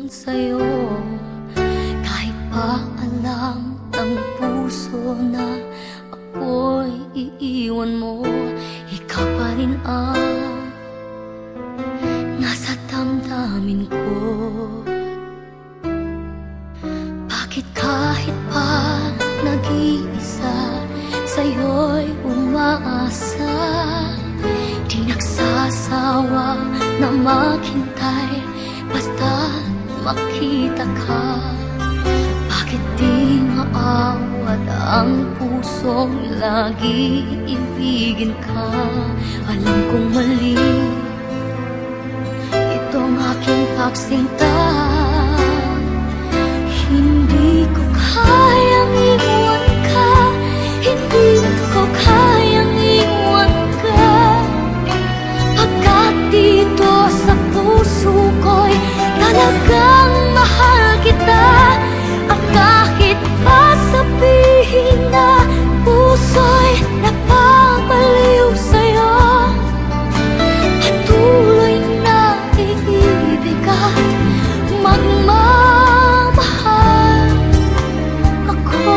sa'yo. Kahit pa alam ng puso na ako'y iiwan mo, ikaw pa rin ang nasa damdamin ko. Bakit kahit pa nag-iisa, sa'yo'y umaasa, di nagsasawa na maghintay basta makita ka. Bakit di maawat ang pusong lagi ibigin ka? Alam kong mali itong aking pagsinta. Hindi ko kayang iwan ka, hindi ko kayang iwan ka. Pagkat dito sa puso ko'y talagang mahal kita. At kahit pa sabihin na puso'y napapaliw sa'yo, patuloy na iibig at magmamahal ako.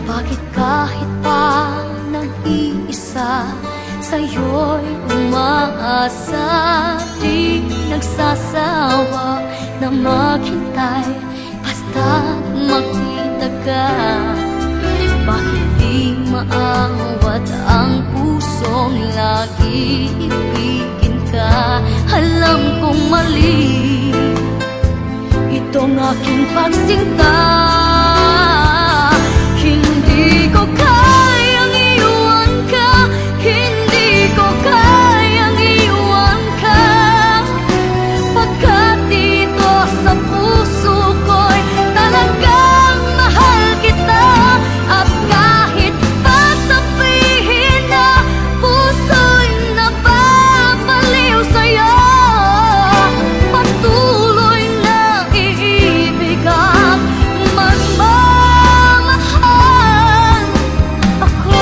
Bakit kahit pa nag-iisa, sa'yo'y umaasa, di nagsasawa na maghintay basta makita ka. Bakit di maawat ang pusong lagi ibigin ka? Alam kong mali itong aking pagsinta. Hindi ko kayang iwan ka, hindi ko kayang iwan ka. Pagkat dito sa puso ko'y talagang mahal kita. At kahit pa sabihin na puso'y napapaliw sa'yo, patuloy na iibig at magmamahal ako.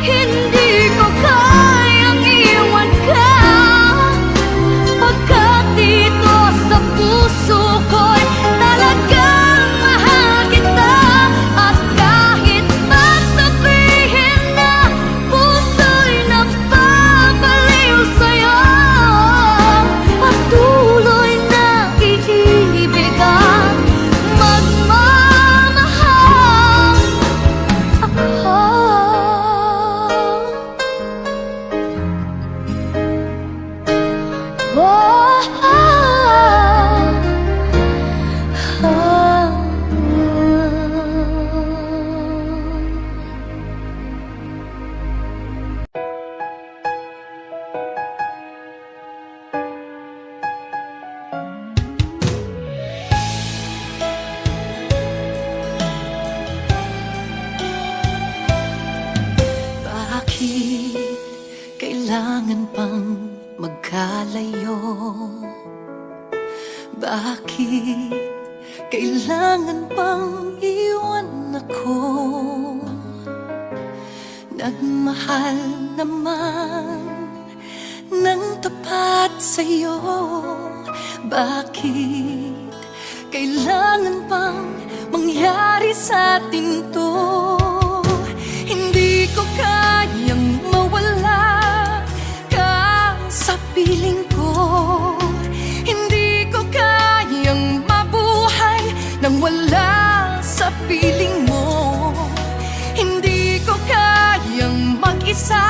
Hindi ko kayang iwan ka, pagkat dito sa puso ko'y talagang mahal kita. At kahit pa sabihin na puso'y napapaliw sa'yo, patuloy na iibig at magmamahal ako. Bakit kailangan pang magkalayo? Bakit kailangan pang iwan ako? Nagmahal naman ng tapat sa'yo. Bakit kailangan pang mangyari sa atin to? Hindi ko kayang mawala ka sa piling ko. Hindi ko kayang mabuhay nang wala sa piling mo. Hindi ko kayang mag-isa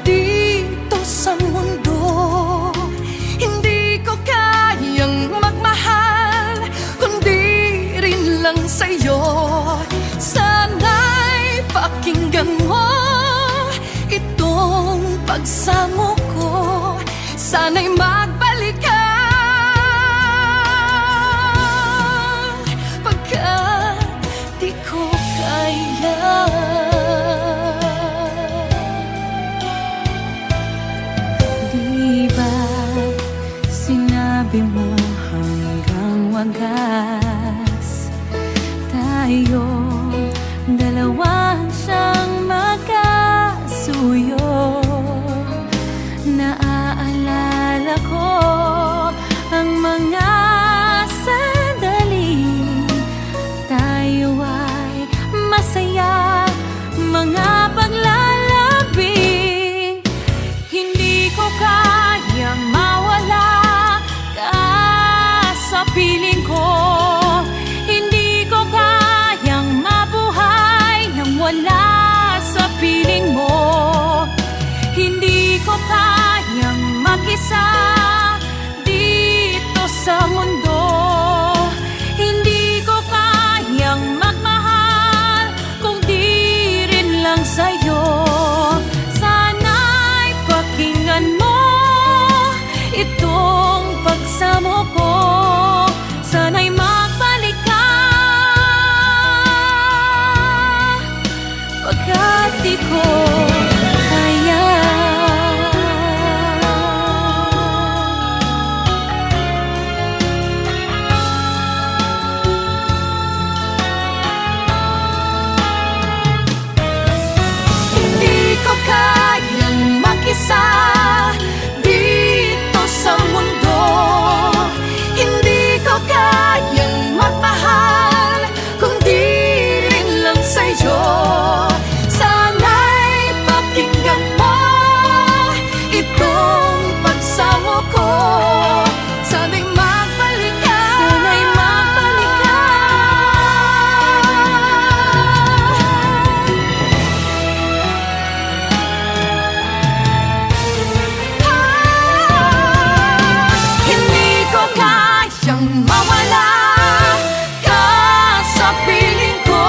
dito sa mundo. Hindi ko kayang magmahal kundi rin lang sa'yo. Sana'y pakinggan mo itong pagsamo ko. Sana'y magbalik ka, pagkat di ko kaya. paglalambing. Hindi ko kayang mawala ka sa piling ko. Hindi ko kayang mabuhay nang wala sa piling mo. Hindi ko kayang mag-isa dito sa mundo. Hindi ko kayang magmahal kung di rin lang sa'yo. Sana'y pakinggan mo itong pagsamo ko. Sana'y magbalik ka, pagkat di ko kaya. Hindi ko kayang mag-isa dito sa mundo. Hindi ko kayang magmahal kung di rin lang sa'yo. Sana'y pakinggan mo itong pagsamo ko. Sana'y magbalik ka, sana'y magbalik ka. Hindi ko kayang mawala ka sa piling ko.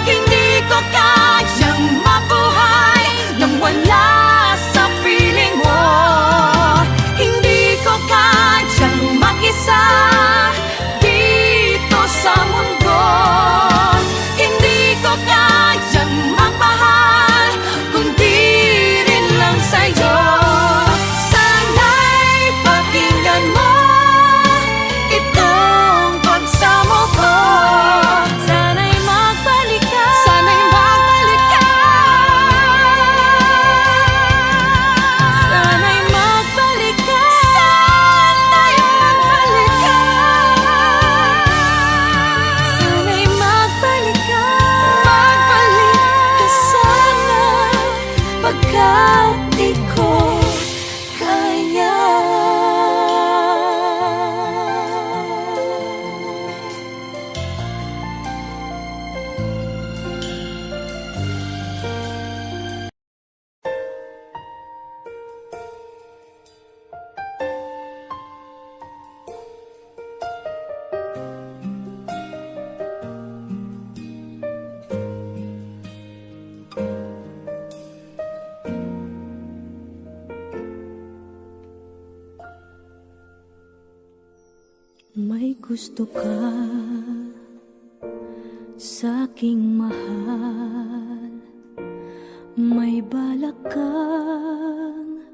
Hindi ko kayang mabuhay nang wala sa piling mo. Hindi ko kayang mag-isa dito sa mundo. Hindi ko kayang magmahal kung di rin lang sa'yo. Sana'y pakinggan mo itong pagsamo ko. Sana'y magbalik ka, sana'y magbalik ka. Sana'y magbalik ka, sana'y magbalik ka. Sana'y magbalik ka, magbalik ka sana, pagkat di ko kaya. May gusto ka sa'king mahal. May balak kang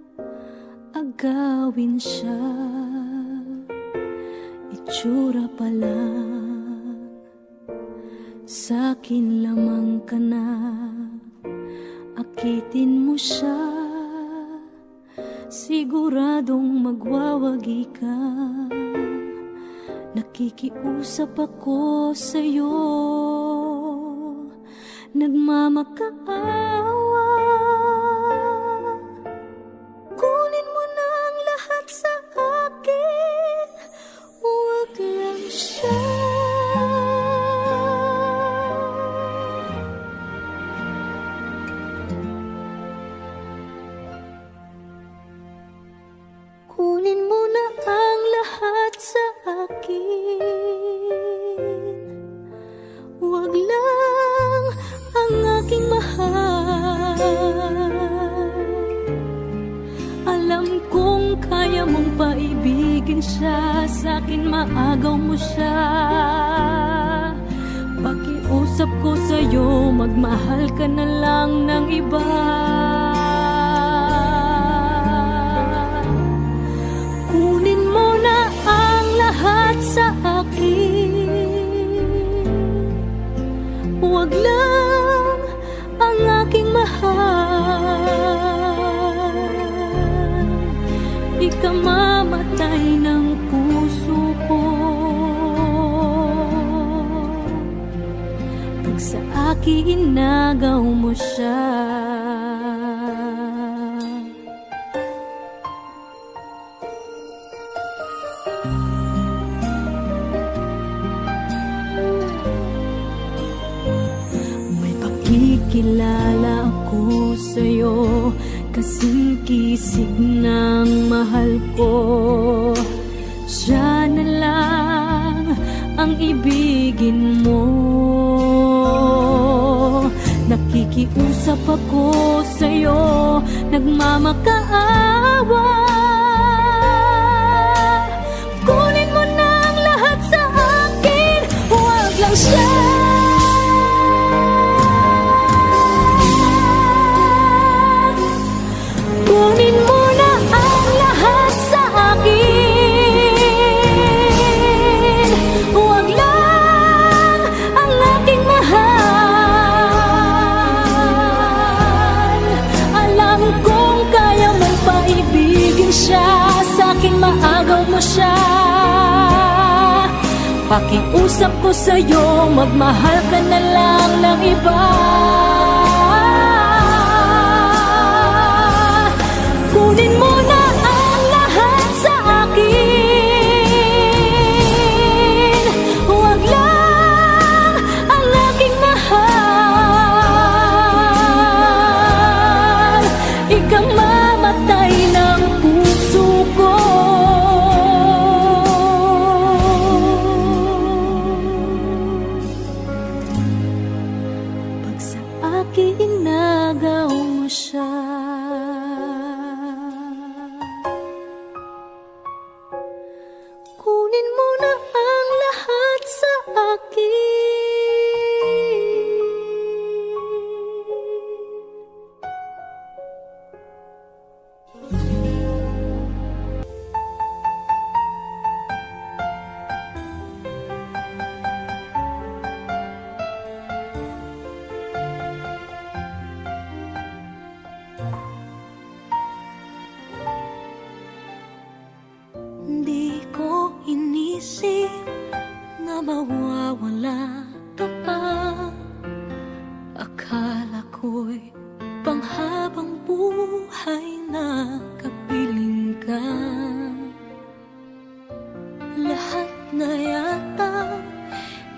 agawin siya. Itsura pa lang, sa'kin lamang ka na. Akitin mo siya, siguradong magwawagi ka. Nakikiusap ako sa'yo, nagmamakaawa. Kunin mo na ang lahat sa akin, huwag lang siya. Kunin mo na ang lahat sa akin, huwag lang ang aking mahal. Alam kong kaya mong paibigin siya, sa'kin maagaw mo siya. Pakiusap ko sa'yo, magmahal ka na lang ng iba. Kunin mo na ang lahat sa akin, huwag lang ang aking mahal. Ikamamatay ng puso ko pag sa inagaw mo siya. May pakikilala ako sa'yo, kasing kisig ng mahal ko. Siya na lang ang ibigin mo. Nakikiusap ako sa'yo, nagmamakaawa. Kunin mo na ang lahat sa akin, huwag lang siya. Kunin mo na ang lahat sa akin, huwag lang ang aking mahal. Alam kong kaya mong paibigin siya, sa'kin maagaw mo siya. Pakiusap ko sa'yo, magmahal ka na lang ng iba. Kunin mo na ang lahat sa akin, huwag lang ang aking mahal. Ikang mamatay ng puso ko. Pag sa akin inagaw mo siya, kunin mo na ang lahat sa akin. Di ko inisip na mawawala ka pa. Akala ko'y panghabang buhay na kapiling ka. Lahat na yata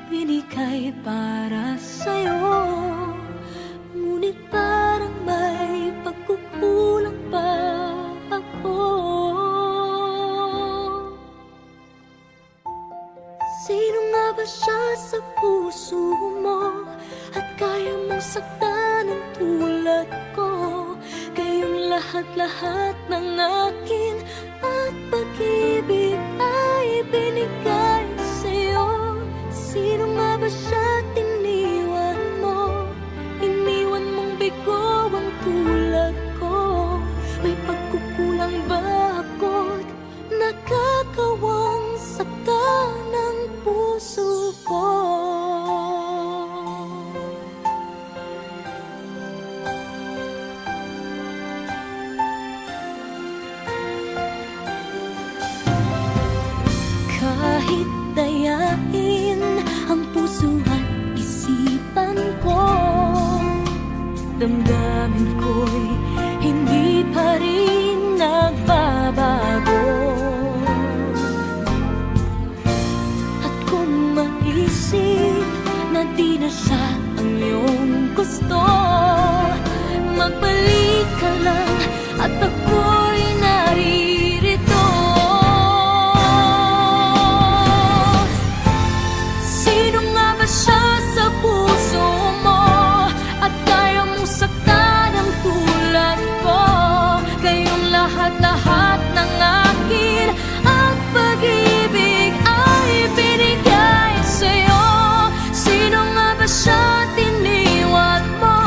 binigay para sa'yo, ngunit parang may pagkukulang pa ako. Sino nga ba siya sa puso mo at kaya mong saktan ng tulad ko? Kayong lahat-lahat ng akin at pag-ibig ay binigay sa'yo. Sino nga ba siya tiniwan mo? Iniwan mong bigo ang tulad ko. May pagkukulang ba ako't nakakawang saktan ng puso ko? Kahit dayain ang puso at isipan ko, damdamin ko'y hindi pa rin nagbabago. At kung maisip na di na siya ang iyong gusto, magbalik ka lang at ako'y naririto. Sino nga ba siya sa puso mo at kaya mong saktan ang tulad ko? Kayong lahat-lahat ng akin at pag-ibig ay binigay sa'yo. Sino nga ba siya tiniwan mo?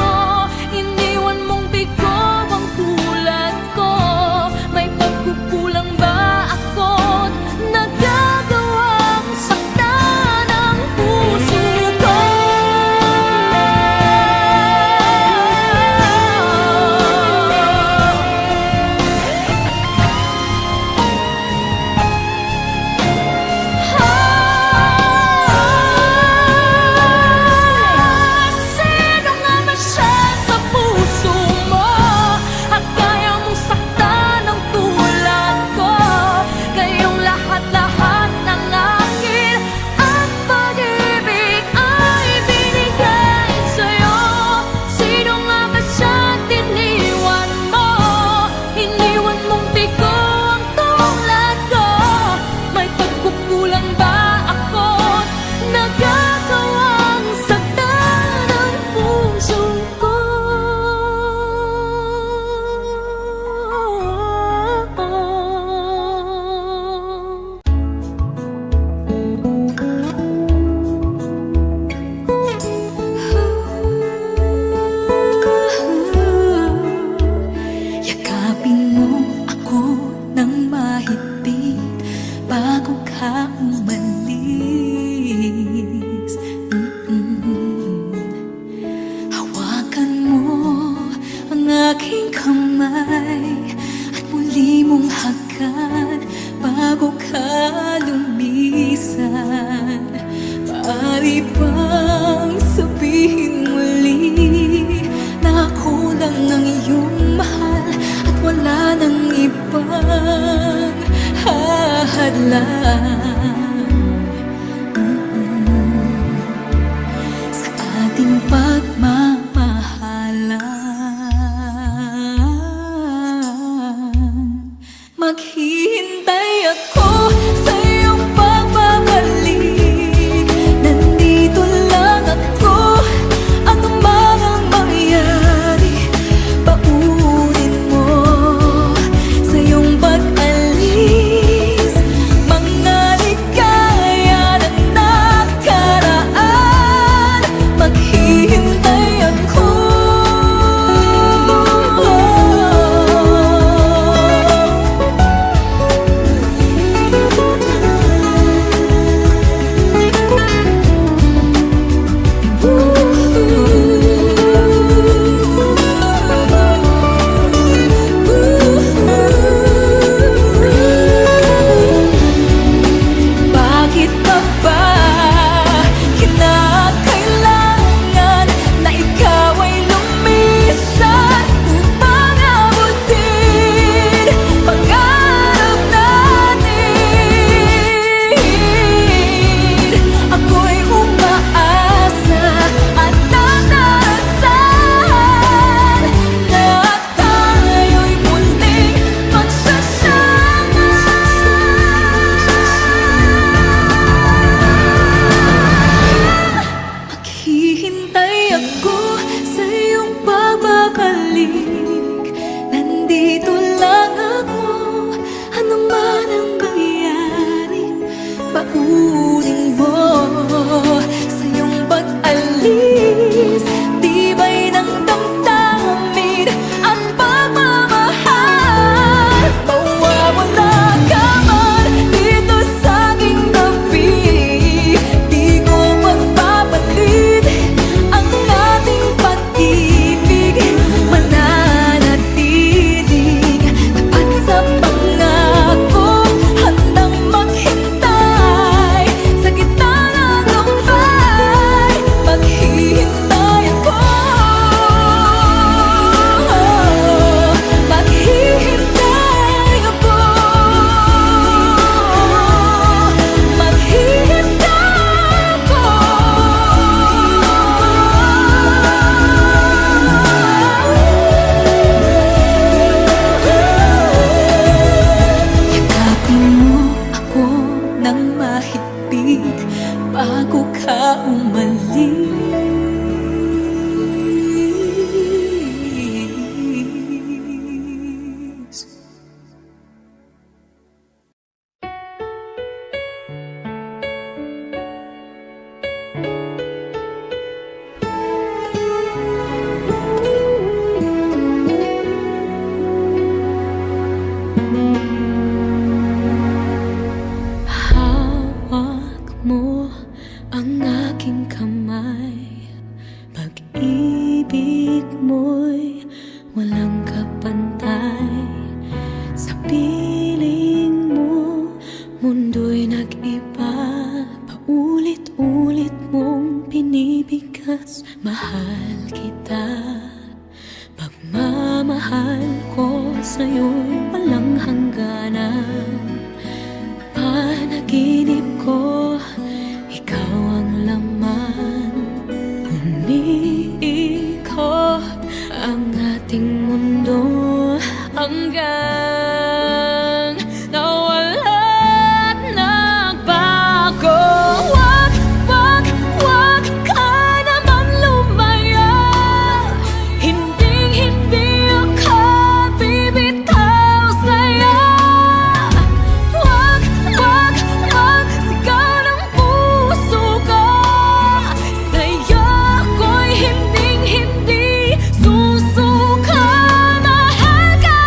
lang ang iyong mahal at wala nang ibang hahadlang sa ating pagmamahalan. Maghihintay ako sa iyong pagbabalik. Nandito lang ako, ano man ang mangyari. Paunin mo sa iyong pag-alis mga ligaya na nakaraan. Maghihintay ako. Bakit pa ba kinakailangan na ikaw ay lumisan upang abutin pangarap natin? Ako'y umaasa at nanasan na tayo'y muling magsasama. Maghihintay ako sa iyong pagbabalik. Nandito lang ako, ano man ang mangyari. Paunin mo sa iyong pag-alis tibay ng damdamin at pagmamahal. Mawawala ka man dito sa aking tabi, di ko magpapalit ang ating pag-ibig. Mananatiling tapat sa pangako, handang maghintay sa gitna ng lumbay. Maghihintay ako. Maghihintay ako. Maghihintay ako. Yakapin mo ako ng mahigpit bago ka umalis. Hawak mo ang aking kamay. Pag-ibig mo'y walang kapantay. Sa piling mo, mundo'y nag-iba. Paulit-ulit mong pinibigas. Mahal kita. Pagmamahal ko sa'yo'y walang hangganan. Panaginip ko, ikaw ang laman. Umiikot ang ating mundo hanggang nawala't nagbago. Wag, wag, wag ka naman lumaya. Hinding-hindi ako bibitaw sa'yo. Wag, wag, wag, sigaw ng puso ko. Sa'yo ako'y hinding-hindi susuka. Mahal ka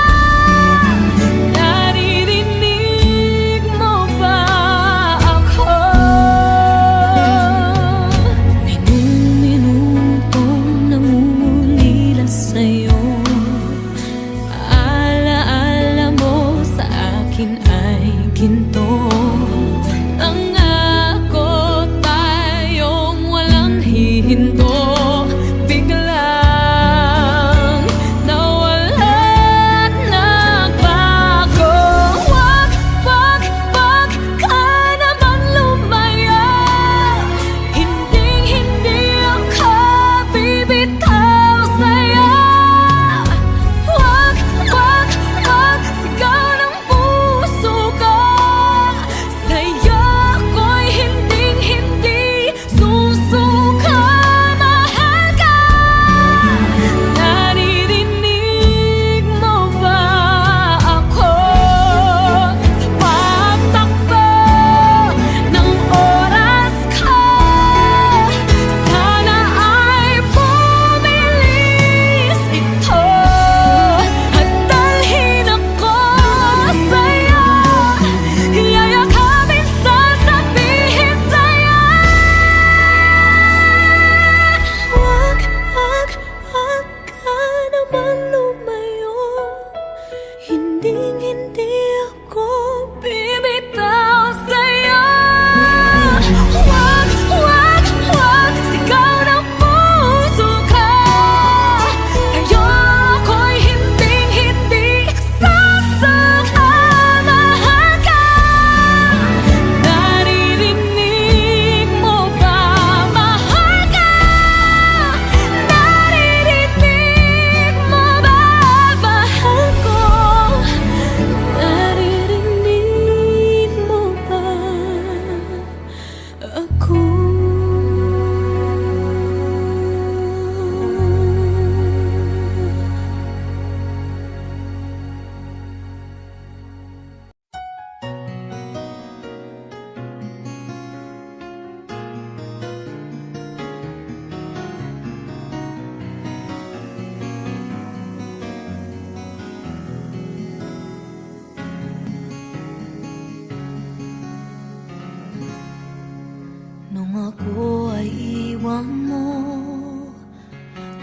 Nang ako ay iwan mo,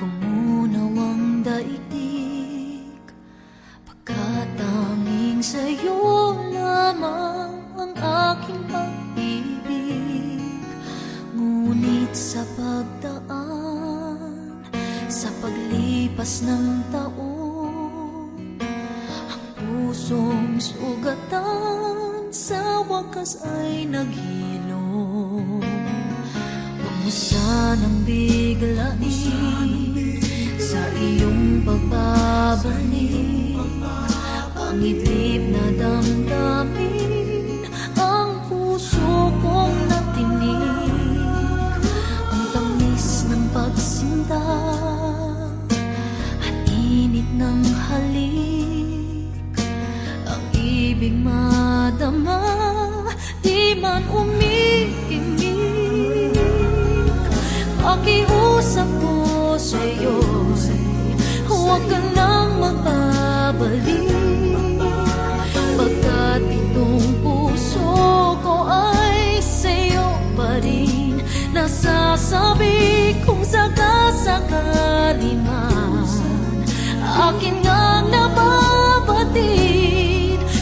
kumunaw ang daigdig, pagkat tanging sa'yo lamang ang aking pag-ibig. Ngunit sa pagdaan, sa paglipas ng taon, ang pusong sugatan sa wakas ay naghilom. Huwag mo sanang biglain sa iyong pagbabalik ang iblib na damdamin, ang puso kong natinig, ang tamis ng pagsinta at init ng halik, ang ibig madama, di man umiimik. Pakiusap ko sa'yo, huwag ka nang magbabalik, pagkat itong puso ko ay sa'yo pa rin. Nasasabi kung sakasakali man akin ngang nababatid,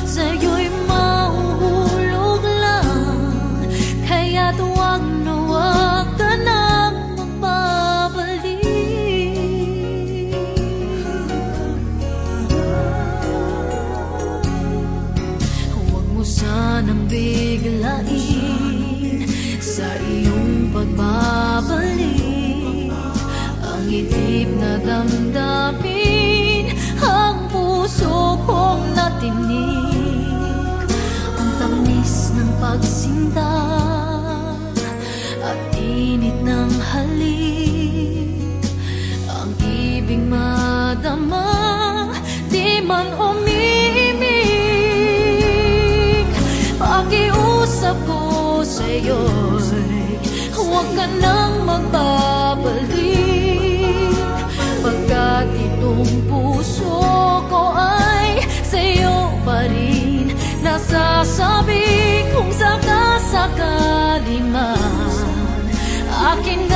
sa'yo'y mahuhulog lang, kaya't huwag na huwag ka nang magbabalik. Huwag mo sanang biglain sa iyong pagbabalik ang itim na damdamin, ang puso kong natinig, ang tamis ng pagsinta at init ng halik, ang ibig madama, di man umiimik. Pakiusap ko sa'yo'y huwag ka nang magbabalik, pagkat itong puso ko ay sa'yo pa rin. Nasasabi kung sakasakali man akin